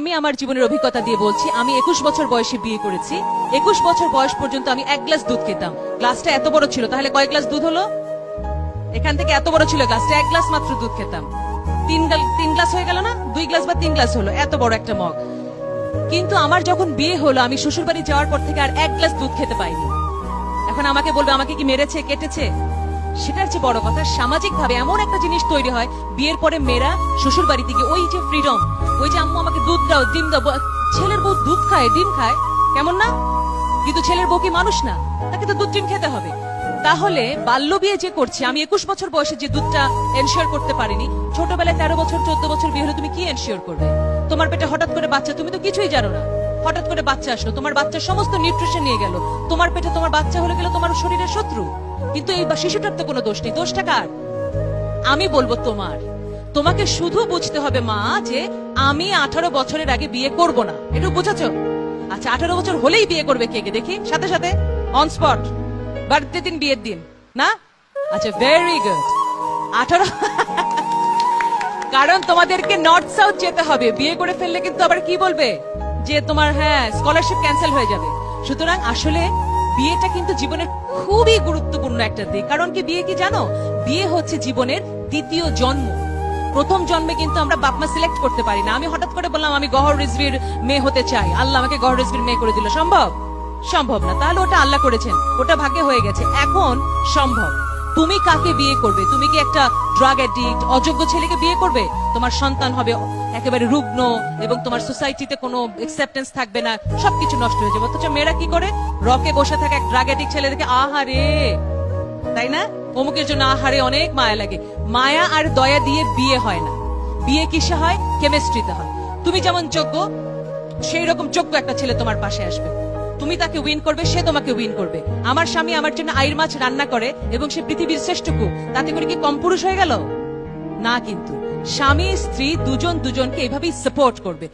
আমি আমার জীবনের অভিজ্ঞতা দিয়ে বলছি, আমি 21 বছর বয়সে বিয়ে করেছি। 21 বছর বয়স পর্যন্ত আমি 1 গ্লাস দুধ খেতাম। গ্লাসটা এত বড় ছিল, তাহলে কয় গ্লাস দুধ হলো? এখান থেকে এত বড় ছিল গ্লাসটা, 1 গ্লাস মাত্র দুধ খেতাম। 3 গ্লাস হয়ে গেল না? 2 গ্লাস বা 3 গ্লাস হলো, এত বড় একটা মগ। কিন্তু আমার যখন বিয়ে হলো, আমি শ্বশুর বাড়ি যাওয়ার পর থেকে আর 1 গ্লাস দুধ খেতে পাইনি। এখন আমাকে বলবে আমাকে কি মেরেছে, কেটেছে? সেটার চেয়ে বড় কথা, সামাজিক ভাবে এমন একটা জিনিস তৈরি হয়, বিয়ের পরে মেয়েরা শ্বশুর বাড়ি থেকে ওই যে ফ্রিডম, ওই যে আম্মু আমাকে দুধ দাও, ডিম দাও। ছেলের বউ দুধ খায়, ডিম খায়, কেমন না? কিন্তু ছেলের বউ কি মানুষ না? তাকে তো দুধ ডিম খেতে হবে। তাহলে বাল্য বিয়ে যে করছে, আমি 21 বছর বয়সে যে দুধটা এনশিওর করতে পারিনি, ছোটবেলায় 13 বছর 14 বছর বিয়ে হলে তুমি কি এনশিওর করবে? তোমার পেটে হঠাৎ করে বাচ্চা, তুমি তো কিছুই জানো না, হঠাৎ করে বাচ্চা আসলো, তোমার বাচ্চার সমস্ত নিউট্রিশন নিয়ে গেল, তোমার পেটে তোমার বাচ্চা হলে গেল তোমার শরীরের শত্রু। কিন্তু এই শিশুটার তো কোনো দোষ নেই, দোষটা কার? আমি বলবো তোমার। তোমাকে শুধু বুঝতে হবে মা, যে আমি 18 বছরের আগে বিয়ে করব না, একটু বুঝেছো? আচ্ছা, 18 বছর হলেই বিয়ে করবে কে কে দেখি, সাথে সাথে অন স্পট, বার্থডে দিন, বিয়ের দিন না? আচ্ছা, ভেরি গুড। 18 কারণ তোমাদেরকে নর্থ সাউথ যেতে হবে, বিয়ে করে ফেললে কিন্তু আবার কি বলবে যে তোমার স্কলারশিপ ক্যান্সেল হয়ে যাবে। সুতরাং আসলে বিয়েটা কিন্তু জীবনের খুবই গুরুত্বপূর্ণ একটা দিক। কারণ কি, বিয়ে কি জানো, বিয়ে হচ্ছে জীবনের দ্বিতীয় জন্ম। প্রথম জন্মে কিন্তু আমরা বাপমা সিলেক্ট করতে পারি না। আমি হঠাৎ করে বললাম আমি গহর রিজভির মেয়ে হতে চাই, আল্লাহ আমাকে গহর রিজভির মেয়ে করে দিল, সম্ভব? সম্ভব না। তাহলে ওটা আল্লাহ করেছেন, ওটা ভাগ্যে হয়ে গেছে। এখন সম্ভব, তুমি কাকে বিয়ে করবে? তুমি কি একটা ড্রাগ অ্যাডিক্ট, অযোগ্য ছেলেকে বিয়ে করবে? তোমার সন্তান হবে একেবারে রুগ্ন, এবং তোমার সোসাইটিতে কোনো অ্যাকসেপ্টেন্স থাকবে না, সবকিছু নষ্ট হয়ে যাবে। অথচ মেয়েরা কি করে? রকে বসে থাকে এক ড্রাগ অ্যাডিক্ট ছেলে দেখে, আহারে, তাই না? অমুকের জন্য আহারে, অনেক মায়া লাগে। মায়া আর দয়া দিয়ে বিয়ে হয় না। বিয়ে কিসে হয়? কেমিস্ট্রিতে হয়। তুমি যেমন যোগ্য, সেই রকম যোগ্য একটা ছেলে তোমার পাশে আসবে, তুমি তাকে উইন করবে, সে তোমাকে উইন করবে। আমার স্বামী আমার জন্য আইর মাছ রান্না করে এবং সে পৃথিবীর শ্রেষ্ঠ কুক, তাতে করে কি কম পুরুষ হয়ে গেল? না। কিন্তু স্বামী স্ত্রী দুজন দুজনকে এভাবেই সাপোর্ট করবে।